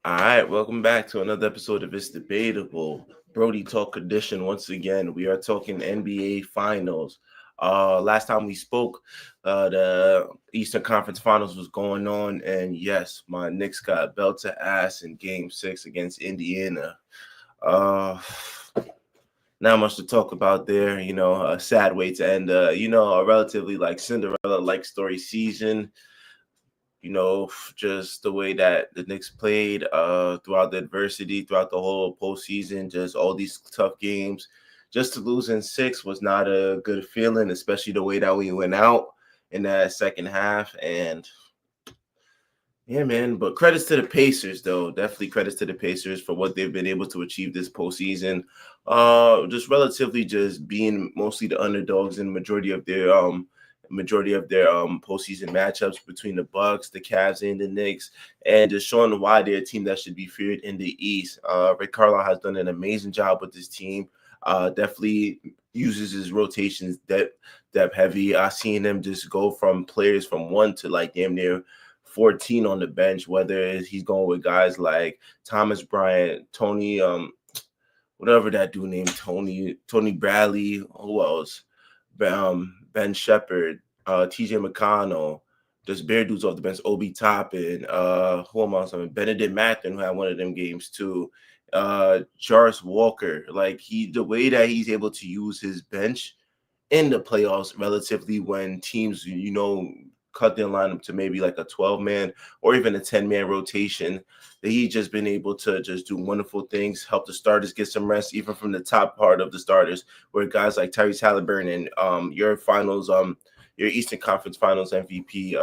All right, welcome back to another episode of It's Debatable. Brody Talk Edition. Once again, we are talking NBA Finals. Last time we spoke, the Eastern Conference Finals was going on, and yes, my Knicks got belt to ass in Game 6 against Indiana. Uh, Not much to talk about there. A sad way to end, a relatively like Cinderella-like story season. Just the way that the Knicks played throughout the adversity, throughout the whole postseason, just all these tough games. Just to lose in six was not a good feeling, especially the way that we went out in that second half. And yeah, man. But credits to the Pacers, though. Definitely credits to the Pacers for what they've been able to achieve this postseason. Just relatively just being mostly the underdogs in majority of their postseason matchups between the Bucks, the Cavs, and the Knicks, and just showing why they're a team that should be feared in the East. Rick Carlisle has done an amazing job with this team. Definitely uses his rotations depth heavy. I seen him just go from players from one to like damn near 14 on the bench, whether he's going with guys like Thomas Bryant, Tony, whatever that dude named Tony Bradley, who else? Ben Shepherd, TJ McConnell, just bare dudes off the bench, Obi Toppin, who am I? Benedict Mathen, who had one of them games too. Jarvis Walker, like the way that he's able to use his bench in the playoffs relatively when teams, cut their lineup to maybe like a 12-man or even a 10-man rotation, that he's just been able to just do wonderful things, help the starters get some rest, even from the top part of the starters, where guys like Tyrese Halliburton and your Eastern Conference Finals MVP,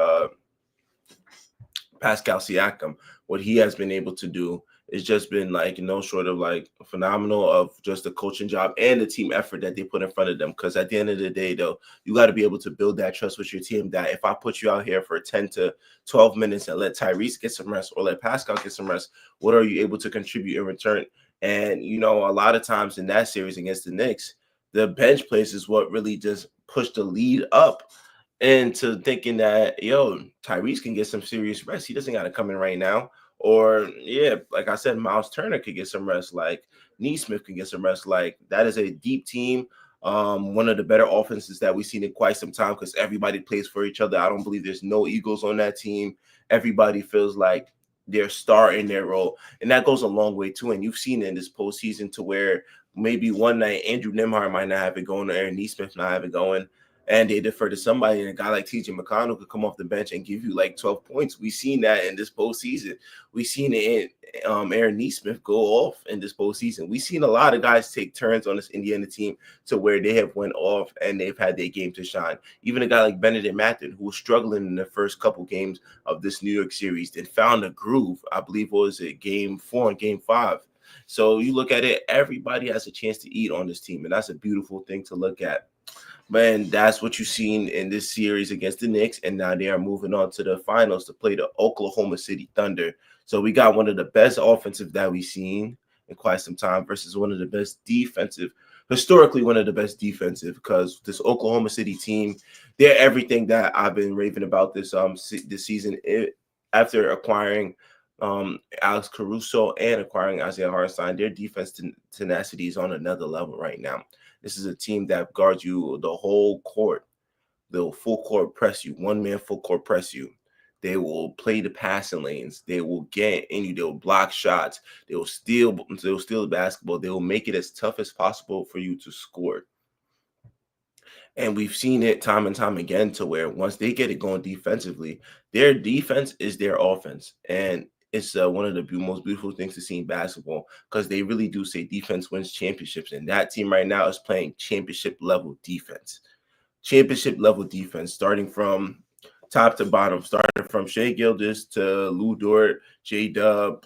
Pascal Siakam, what he has been able to do it's just been like no short of like phenomenal of just the coaching job and the team effort that they put in front of them. Because at the end of the day, though, you got to be able to build that trust with your team. That if I put you out here for 10 to 12 minutes and let Tyrese get some rest or let Pascal get some rest, what are you able to contribute in return? And a lot of times in that series against the Knicks, the bench plays is what really just pushed the lead up into thinking that Tyrese can get some serious rest. He doesn't got to come in right now. Or yeah, like I said, Miles Turner could get some rest. Like Neesmith can get some rest. Like that is a deep team. One of the better offenses that we've seen in quite some time because everybody plays for each other. I don't believe there's no egos on that team. Everybody feels like they're star in their role, and that goes a long way too. And you've seen it in this postseason to where maybe one night Andrew Nembhard might not have it going, or Aaron Neesmith not have it going and they defer to somebody, and a guy like TJ McConnell could come off the bench and give you like 12 points. We've seen that in this postseason. We've seen it in Aaron Neesmith go off in this postseason. We've seen a lot of guys take turns on this Indiana team to where they have went off and they've had their game to shine. Even a guy like Benedict Mathen, who was struggling in the first couple games of this New York series, then found a groove. I believe was it game 4 and game 5. So you look at it, everybody has a chance to eat on this team, and that's a beautiful thing to look at. Man, that's what you've seen in this series against the Knicks, and now they are moving on to the finals to play the Oklahoma City Thunder. So we got one of the best offensive that we've seen in quite some time versus one of the best defensive, historically one of the best defensive, because this Oklahoma City team, they're everything that I've been raving about this season. After acquiring Alex Caruso and acquiring Isaiah Hartenstein, their defense tenacity is on another level right now. This is a team that guards you the whole court. They'll full court press you, one man full court press you. They will play the passing lanes. They will get in you. They'll block shots. They'll steal the basketball. They will make it as tough as possible for you to score. And we've seen it time and time again to where once they get it going defensively, their defense is their offense. And it's one of the most beautiful things to see in basketball because they really do say defense wins championships. And that team right now is playing championship level defense. Championship level defense, starting from top to bottom, starting from Shea Gildas to Lou Dort, J Dub,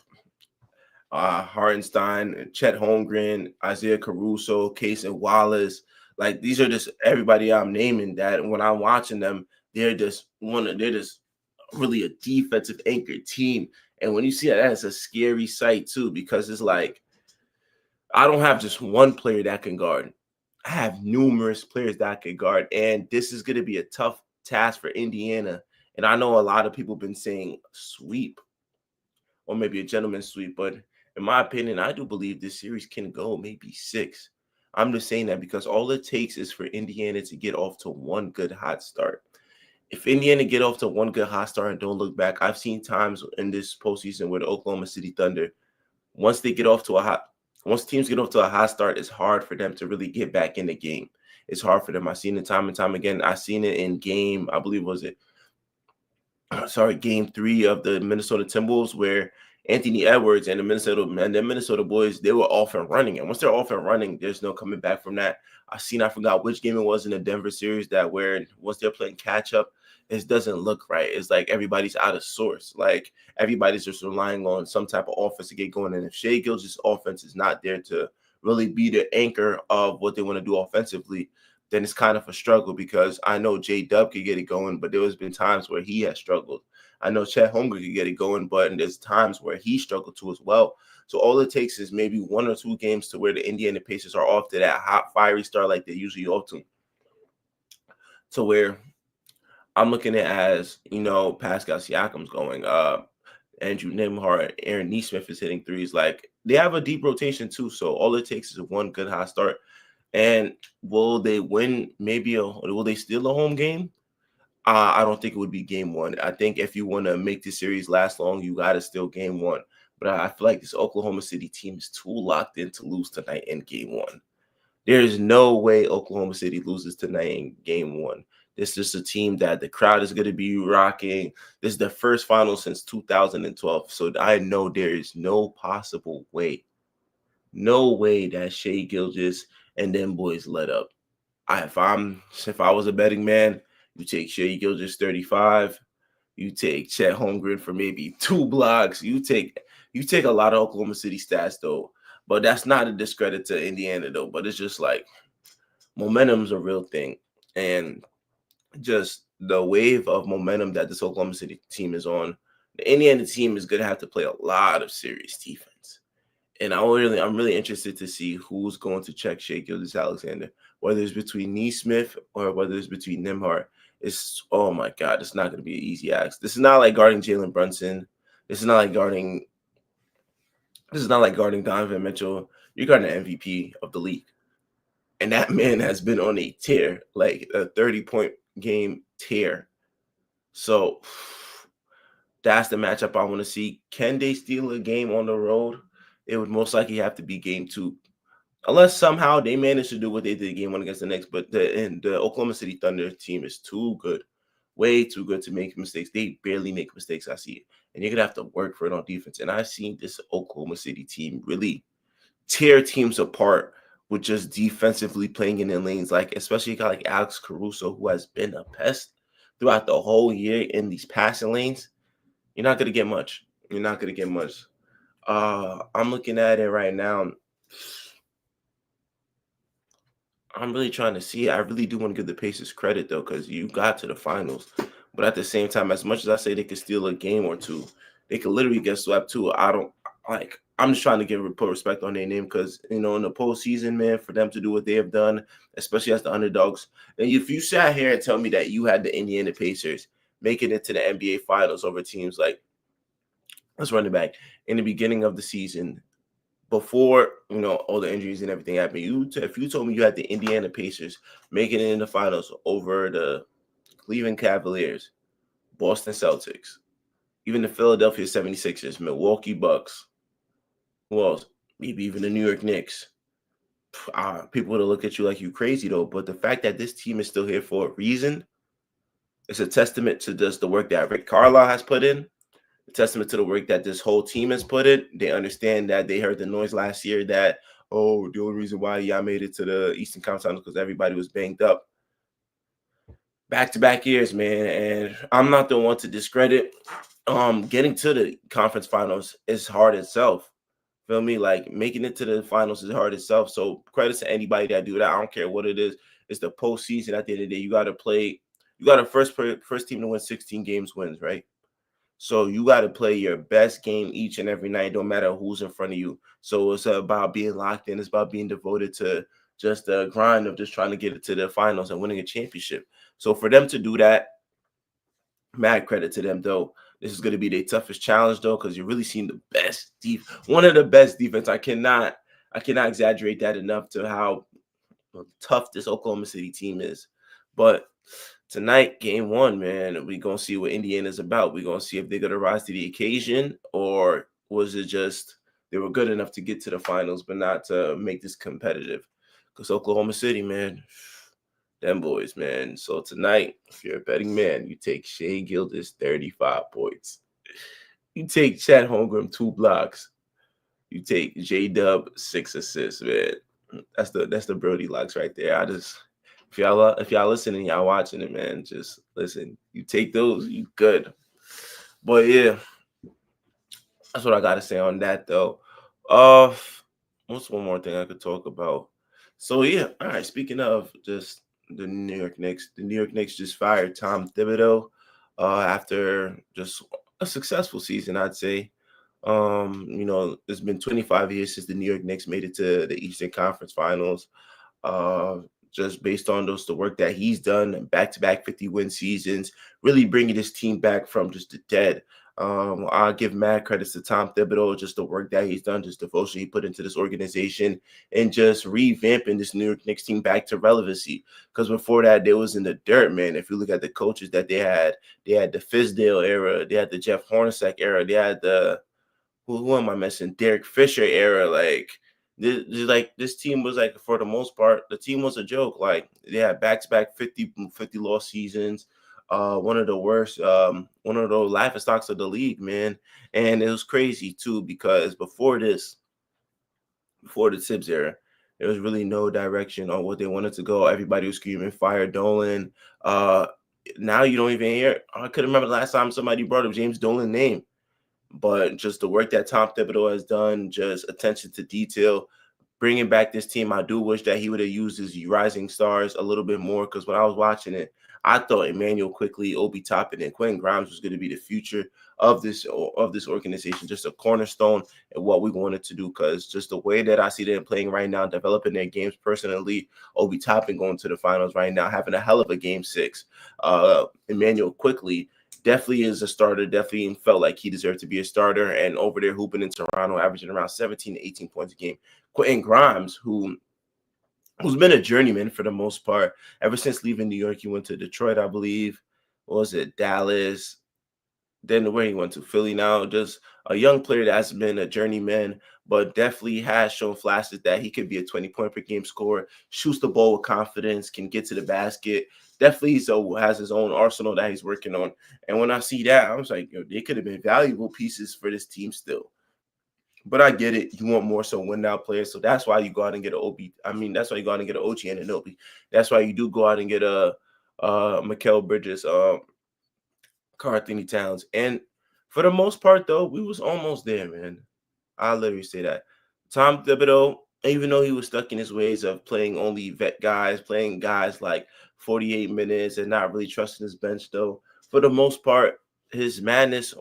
Hartenstein, Chet Holmgren, Isaiah Caruso, Casey Wallace. Like these are just everybody I'm naming that when I'm watching them, they're just really a defensive anchored team. And when you see that, that's a scary sight too, because it's like I don't have just one player that can guard. I have numerous players that can guard, and this is going to be a tough task for Indiana. And I know a lot of people have been saying sweep or maybe a gentleman's sweep. But in my opinion, I do believe this series can go maybe six. I'm just saying that because all it takes is for Indiana to get off to one good hot start. If Indiana get off to one good hot start and don't look back, I've seen times in this postseason where the Oklahoma City Thunder, once they get off to a hot, once teams get off to a hot start, it's hard for them to really get back in the game. It's hard for them. I've seen it time and time again. I've seen it in game, I believe was it, sorry, game 3 of the Minnesota Timberwolves where Anthony Edwards and the Minnesota boys, they were off and running. And once they're off and running, there's no coming back from that. I forgot which game it was in the Denver series that where once they're playing catch up, it doesn't look right. It's like everybody's out of source. Like everybody's just relying on some type of offense to get going. And if Shai Gilgeous' offense is not there to really be the anchor of what they want to do offensively, then it's kind of a struggle because I know J Dub could get it going, but there has been times where he has struggled. I know Chet Holmgren could get it going, but there's times where he struggled too as well. So all it takes is maybe 1 or 2 games to where the Indiana Pacers are off to that hot, fiery start like they usually off to where I'm looking at as, Pascal Siakam's going. Andrew Nembhard, Aaron Nesmith is hitting threes. Like they have a deep rotation too. So all it takes is one good hot start. And will they win? Will they steal a home game? I don't think it would be game 1. I think if you want to make the series last long, you got to steal game 1. But I feel like this Oklahoma City team is too locked in to lose tonight in game 1. There is no way Oklahoma City loses tonight in game 1. This is a team that the crowd is going to be rocking. This is the first final since 2012. So I know there is no possible way, that Shai Gilgeous and them boys let up. If I was a betting man, you take Shai Gilgeous 35, you take Chet Holmgren for maybe 2 blocks. You take a lot of Oklahoma City stats though, but that's not a discredit to Indiana though. But it's just like momentum's a real thing, and just the wave of momentum that this Oklahoma City team is on, the Indiana team is going to have to play a lot of serious defense. And I'm really interested to see who's going to check Shai Gilgeous-Alexander, whether it's between Nesmith or whether it's between Nembhard. Oh my God, it's not going to be an easy ask. This is not like guarding Jalen Brunson. This is not like guarding Donovan Mitchell. You're guarding the MVP of the league. And that man has been on a tear, like a 30-point game tear. So that's the matchup I want to see. Can they steal a game on the road? It would most likely have to be game 2. Unless somehow they manage to do what they did game 1 against the Knicks. But the Oklahoma City Thunder team is too good, way too good to make mistakes. They barely make mistakes, I see it. And you're going to have to work for it on defense. And I've seen this Oklahoma City team really tear teams apart with just defensively playing in their lanes, like especially a guy like Alex Caruso, who has been a pest throughout the whole year in these passing lanes. You're not going to get much. I'm looking at it right now. I'm really trying to see. I really do want to give the Pacers credit though, because you got to the finals. But at the same time, as much as I say they could steal a game or 2, they could literally get swept too. I'm just trying to put respect on their name because, in the postseason, man, for them to do what they have done, especially as the underdogs. And if you sat here and tell me that you had the Indiana Pacers making it to the NBA Finals over teams like, let's run it back, in the beginning of the season, before, all the injuries and everything happened, if you told me you had the Indiana Pacers making it in the finals over the Cleveland Cavaliers, Boston Celtics, even the Philadelphia 76ers, Milwaukee Bucks, who else? Maybe even the New York Knicks. People would look at you like you crazy though. But the fact that this team is still here for a reason is a testament to just the work that Rick Carlisle has put in. A testament to the work that this whole team has put in. They understand that they heard the noise last year that, the only reason why y'all made it to the Eastern Conference Finals because everybody was banged up. Back-to-back years, man. And I'm not the one to discredit. Getting to the conference finals is hard itself. Feel me? Like making it to the finals is hard itself. So credits to anybody that do that. I don't care what it is. It's the postseason. At the end of the day, you got to play. You got a first team to win 16 games wins, right? So you got to play your best game each and every night, no matter who's in front of you. So it's about being locked in. It's about being devoted to just the grind of just trying to get it to the finals and winning a championship. So for them to do that, mad credit to them though. This is going to be their toughest challenge though, because you're really seeing the best one of the best defense. I cannot exaggerate that enough to how tough this Oklahoma City team is. But tonight, game one, man, we gonna see what Indiana's about. We gonna see if they're gonna rise to the occasion, or was it just they were good enough to get to the finals, but not to make this competitive. Because Oklahoma City, man, them boys, man. So tonight, if you're a betting man, you take Shea Gildas 35 points. You take Chad Holmgren 2 blocks. You take J Dub 6 assists, man. That's the Brody locks right there. If y'all listening, y'all watching it, man, just listen. You take those, you good. But yeah, that's what I gotta say on that though. Uh what's one more thing I could talk about? So yeah, all right. Speaking of just the New York Knicks just fired Tom Thibodeau after just a successful season, I'd say. It's been 25 years since the New York Knicks made it to the Eastern Conference Finals. Uh, just based on the work that he's done, back-to-back 50-win seasons, really bringing his team back from just the dead. I give mad credits to Tom Thibodeau, just the work that he's done, just devotion he put into this organization, and just revamping this New York Knicks team back to relevancy. Because before that, they was in the dirt, man. If you look at the coaches that they had the Fizdale era, they had the Jeff Hornacek era, they had the who am I missing? Derek Fisher era. This team was like, for the most part, the team was a joke. Like they had back-to-back 50 loss seasons. One of the worst, one of the laughing stocks of the league, man. And it was crazy too, because before the Tibbs era, there was really no direction on what they wanted to go. Everybody was screaming fire Dolan. Now you don't even hear. I couldn't remember the last time somebody brought up James Dolan's name. But just the work that Tom Thibodeau has done, just attention to detail, bringing back this team. I do wish that he would have used his rising stars a little bit more, because when I was watching it, I thought Emmanuel Quickly, Obi Toppin, and Quentin Grimes was going to be the future of this organization, just a cornerstone and what we wanted to do. Because just the way that I see them playing right now, developing their games personally, Obi Toppin going to the finals right now, having a hell of a game 6. Emmanuel Quickly definitely is a starter. Definitely felt like he deserved to be a starter, and over there hooping in Toronto, averaging around 17 to 18 points a game. Quentin Grimes, who's been a journeyman for the most part ever since leaving New York. He went to Detroit, I believe. What was it? Dallas. Then where he went to Philly now. Just a young player that has been a journeyman, but definitely has shown flashes that he could be a 20-point per game scorer, shoots the ball with confidence, can get to the basket. Definitely has his own arsenal that he's working on. And when I see that, I was like, yo, they could have been valuable pieces for this team still. But I get it. You want more so win now players. So that's why you go out and get an OB. I mean, that's why you go out and get an OG and an OB. That's why you do go out and get a Mikal Bridges, Karl-Anthony Towns. And for the most part, though, we was almost there, man. I'll literally say that. Tom Thibodeau, even though he was stuck in his ways of playing only vet guys, playing guys like 48 minutes and not really trusting his bench, though, for the most part, his madness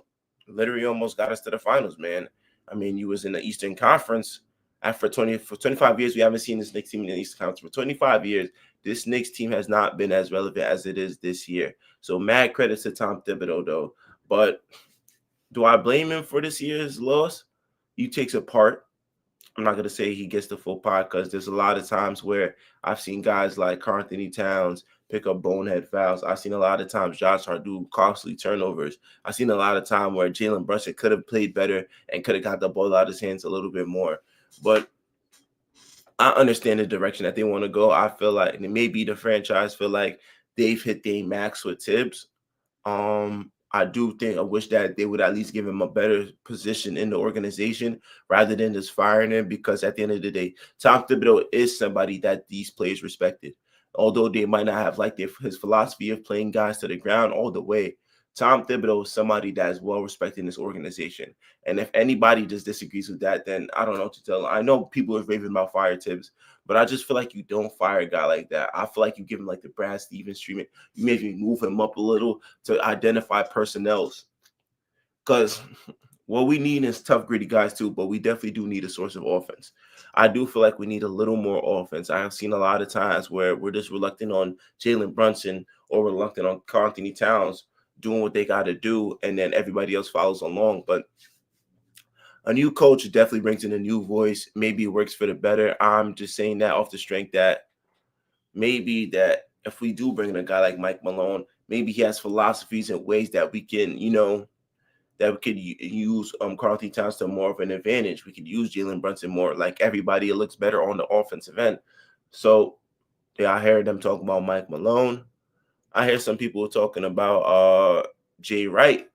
literally almost got us to the finals, man. I mean, you was in the Eastern Conference. For 25 years, we haven't seen this Knicks team in the Eastern Conference. For 25 years, this Knicks team has not been as relevant as it is this year. So mad credits to Tom Thibodeau, though. But do I blame him for this year's loss? He takes a part. I'm not going to say he gets the full pot, because there's a lot of times where I've seen guys like Karl-Anthony Towns pick up bonehead fouls. I've seen a lot of times Josh Hart do costly turnovers. I've seen a lot of time where Jalen Brunson could have played better and could have got the ball out of his hands a little bit more. But I understand the direction that they want to go. I feel like, and maybe the franchise feel like they've hit their max with Tibbs. I wish that they would at least give him a better position in the organization rather than just firing him, because at the end of the day, Tom Thibodeau is somebody that these players respected. Although they might not have liked his philosophy of playing guys to the ground all the way, Tom Thibodeau is somebody that is well respected in this organization. And if anybody just disagrees with that, then I don't know what to tell them. I know people are raving about fire Tibbs, but I just feel like you don't fire a guy like that. I feel like you give him like the Brad Stevens treatment. You maybe move him up a little to identify personnels. Because what we need is tough, gritty guys too, but we definitely do need a source of offense. I do feel like we need a little more offense. I have seen a lot of times where we're just reluctant on Jalen Brunson or reluctant on Karl-Anthony Towns doing what they got to do, and then everybody else follows along. But a new coach definitely brings in a new voice. Maybe it works for the better. I'm just saying that off the strength that maybe that if we do bring in a guy like Mike Malone, maybe he has philosophies and ways that we can, that we could use Karl-Anthony Towns to more of an advantage. We could use Jalen Brunson more. Like everybody, it looks better on the offensive end. So yeah, I heard them talking about Mike Malone. I hear some people talking about Jay Wright,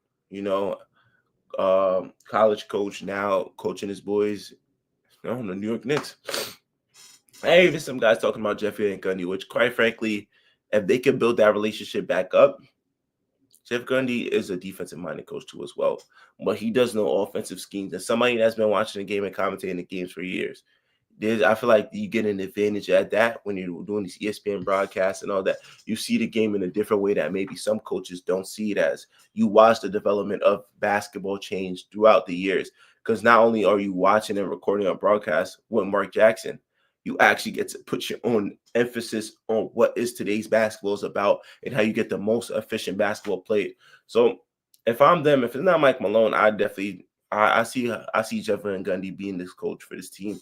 college coach now coaching his boys on the New York Knicks. Hey, there's some guys talking about Jeff Van Gundy, which quite frankly, if they can build that relationship back up, Jeff Gundy is a defensive-minded coach too as well, but he does know offensive schemes. And somebody that's been watching the game and commentating the games for years, I feel like you get an advantage at that when you're doing these ESPN broadcasts and all that. You see the game in a different way that maybe some coaches don't see it as. You watch the development of basketball change throughout the years, because not only are you watching and recording on broadcast with Mark Jackson, you actually get to put your own emphasis on what is today's basketball is about and how you get the most efficient basketball played. So if I'm them, if it's not Mike Malone, I see Jeff Van Gundy being this coach for this team,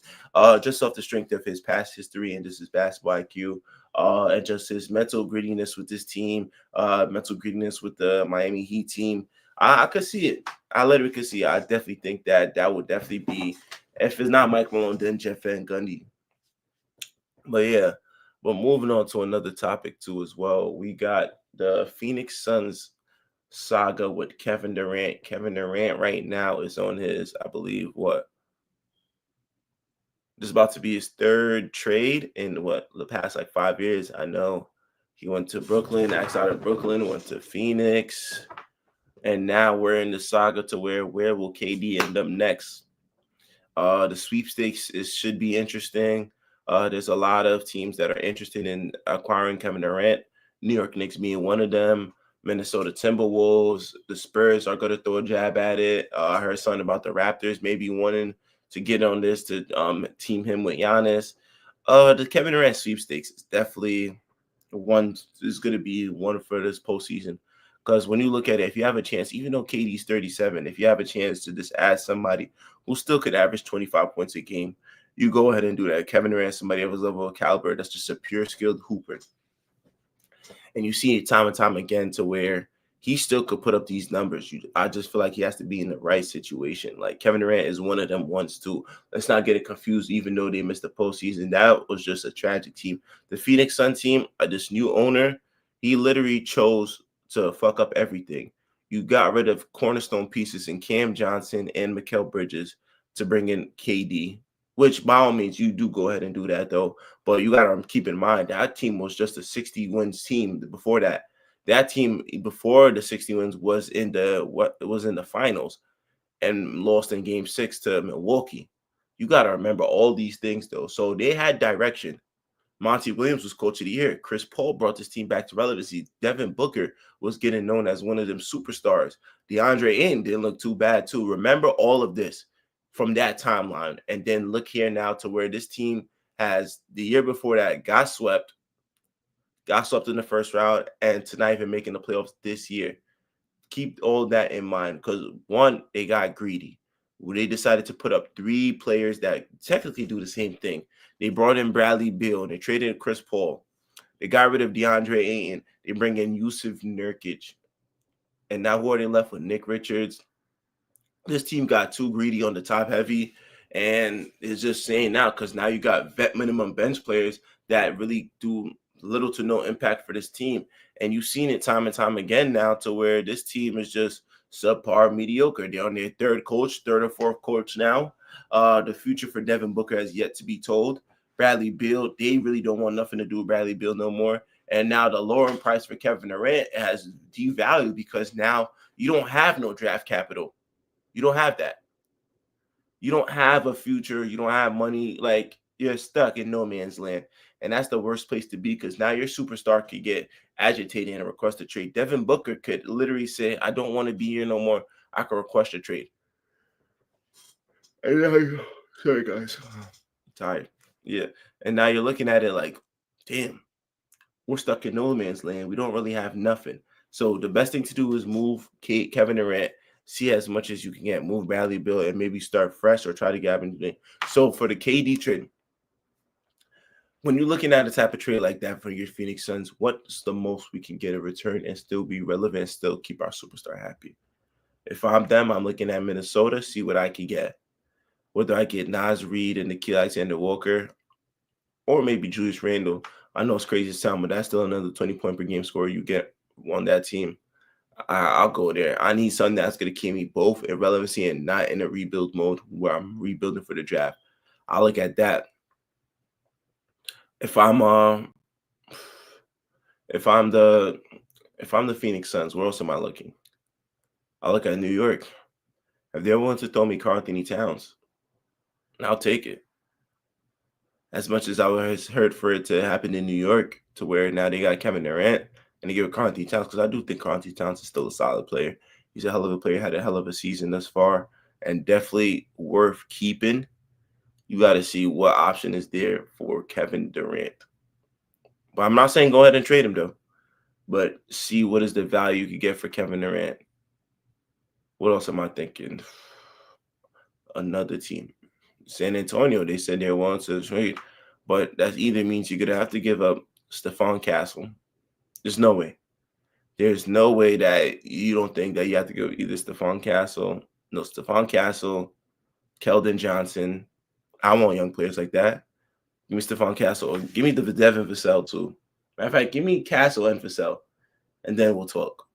just off the strength of his past history and just his basketball IQ, and just his mental grittiness with this team, mental grittiness with the Miami Heat team. I could see it. I literally could see it. I definitely think that would definitely be, if it's not Mike Malone, then Jeff Van Gundy. But yeah, but moving on to another topic too as well. We got the Phoenix Suns saga with Kevin Durant. Kevin Durant right now is on his, I believe, this is about to be his third trade in the past like 5 years. I know he went to Brooklyn, acts out of Brooklyn, went to Phoenix, and now we're in the saga to where will KD end up next? The sweepstakes should be interesting. There's a lot of teams that are interested in acquiring Kevin Durant. New York Knicks being one of them. Minnesota Timberwolves. The Spurs are going to throw a jab at it. I heard something about the Raptors maybe wanting to get on this to team him with Giannis. The Kevin Durant sweepstakes is definitely going to be one for this postseason. Because when you look at it, if you have a chance, even though KD's 37, if you have a chance to just add somebody who still could average 25 points a game, you go ahead and do that. Kevin Durant, somebody of his level of caliber, that's just a pure skilled hooper. And you see it time and time again to where he still could put up these numbers. I just feel like he has to be in the right situation. Like Kevin Durant is one of them ones too. Let's not get it confused, even though they missed the postseason. That was just a tragic team. The Phoenix Sun team, this new owner, he literally chose to fuck up everything. You got rid of cornerstone pieces in Cam Johnson and Mikal Bridges to bring in KD, which by all means you do go ahead and do that though. But you got to keep in mind that team was just a 60 wins team before that. That team before the 60 wins was in the finals and lost in game 6 to Milwaukee. You got to remember all these things though. So they had direction. Monty Williams was coach of the year. Chris Paul brought this team back to relevancy. Devin Booker was getting known as one of them superstars. DeAndre Ayton didn't look too bad too. Remember all of this from that timeline. And then look here now to where this team has the year before that got swept in the first round, and to not even making the playoffs this year. Keep all that in mind because one, they got greedy. They decided to put up 3 players that technically do the same thing. They brought in Bradley Beal. They traded Chris Paul. They got rid of DeAndre Ayton. They bring in Yusuf Nurkic. And now who are they left with? Nick Richards. This team got too greedy on the top heavy. And it's just saying now because now you got vet minimum bench players that really do little to no impact for this team. And you've seen it time and time again now to where this team is just subpar mediocre. They're on their third or fourth coach now. The future for Devin Booker has yet to be told. Bradley Beal, they really don't want nothing to do with Bradley Beal no more. And now the lowering price for Kevin Durant has devalued because now you don't have no draft capital. You don't have that. You don't have a future. You don't have money. Like you're stuck in no man's land. And that's the worst place to be because now your superstar could get agitated and request a trade. Devin Booker could literally say, I don't want to be here no more. I could request a trade. And now sorry, guys. I'm tired. Yeah. And now you're looking at it like, damn, we're stuck in no man's land. We don't really have nothing. So the best thing to do is move Kevin Durant, see as much as you can get, move Bradley Beal, and maybe start fresh or try to get him. So for the KD trade, when you're looking at a type of trade like that for your Phoenix Suns, what's the most we can get a return and still be relevant and still keep our superstar happy? If I'm them, I'm looking at Minnesota, see what I can get. Whether I get Naz Reid and Nickeil Alexander-Walker, or maybe Julius Randle. I know it's crazy to sound, but that's still another 20-point per game scorer you get on that team. I'll go there. I need something that's going to keep me both in relevancy and not in a rebuild mode where I'm rebuilding for the draft. I look at that. If I'm if I'm the Phoenix Suns, where else am I looking? I look at New York. If they're willing to throw me Karl-Anthony Towns, I'll take it. As much as I was hurt for it to happen in New York, to where now they got Kevin Durant and they give it Karl-Anthony Towns, because I do think Karl-Anthony Towns is still a solid player. He's a hell of a player, had a hell of a season thus far, and definitely worth keeping. You got to see what option is there for Kevin Durant. But I'm not saying go ahead and trade him, though. But see what is the value you could get for Kevin Durant. What else am I thinking? Another team. San Antonio, they said they want to trade. But that either means you're going to have to give up Stephon Castle. There's no way. There's no way that you don't think that you have to go either Stephon Castle, Keldon Johnson. I want young players like that. Give me Stephon Castle. Or give me the Devin Vassell too. Matter of fact, give me Castle and Vassell, and then we'll talk.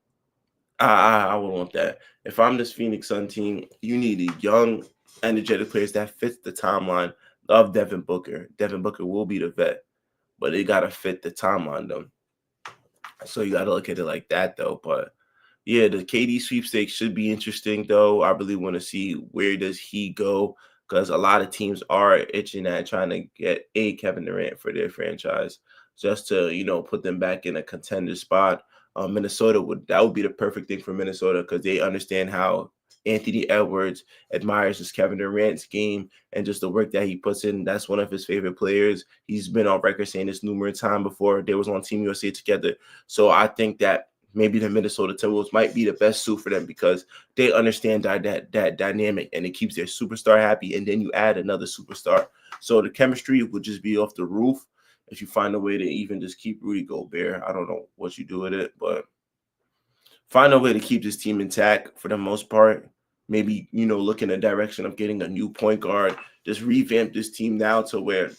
I would want that. If I'm this Phoenix Sun team, you need young, energetic players that fits the timeline of Devin Booker. Devin Booker will be the vet, but they got to fit the timeline, though. So you got to look at it like that, though. But yeah, the KD sweepstakes should be interesting, though. I really want to see where does he go, because a lot of teams are itching at trying to get a Kevin Durant for their franchise just to, put them back in a contender spot. Minnesota would be the perfect thing for Minnesota, because they understand how Anthony Edwards admires his Kevin Durant's game and just the work that he puts in. That's one of his favorite players. He's been on record saying this numerous times before they was on Team USA together. So I think that maybe the Minnesota Timberwolves might be the best suit for them, because they understand that dynamic, and it keeps their superstar happy. And then you add another superstar. So the chemistry would just be off the roof if you find a way to even just keep Rudy Gobert. I don't know what you do with it, but find a way to keep this team intact for the most part. Maybe, look in the direction of getting a new point guard. Just revamp this team now to where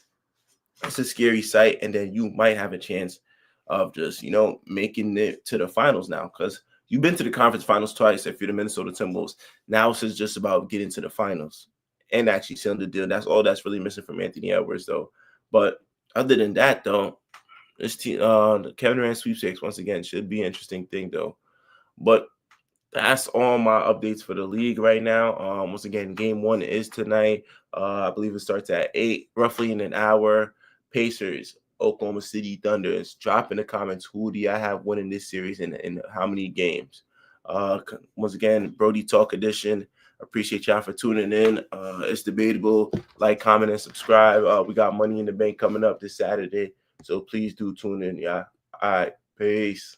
it's a scary sight, and then you might have a chance of just, making it to the finals now, because you've been to the conference finals twice if you're the Minnesota Timberwolves. Now it's just about getting to the finals and actually sealing the deal. That's all that's really missing from Anthony Edwards, though. But other than that, though, this team, the Kevin Durant sweepstakes, once again, should be an interesting thing, though. But that's all my updates for the league right now. Once again, game 1 is tonight. I believe it starts at 8, roughly in an hour. Pacers, Oklahoma City Thunder. Drop in the comments, who do I have winning this series and how many games? Once again, Brody Talk edition. Appreciate y'all for tuning in. It's debatable. Like, comment, and subscribe. We got Money in the Bank coming up this Saturday, so please do tune in, y'all. All right, peace.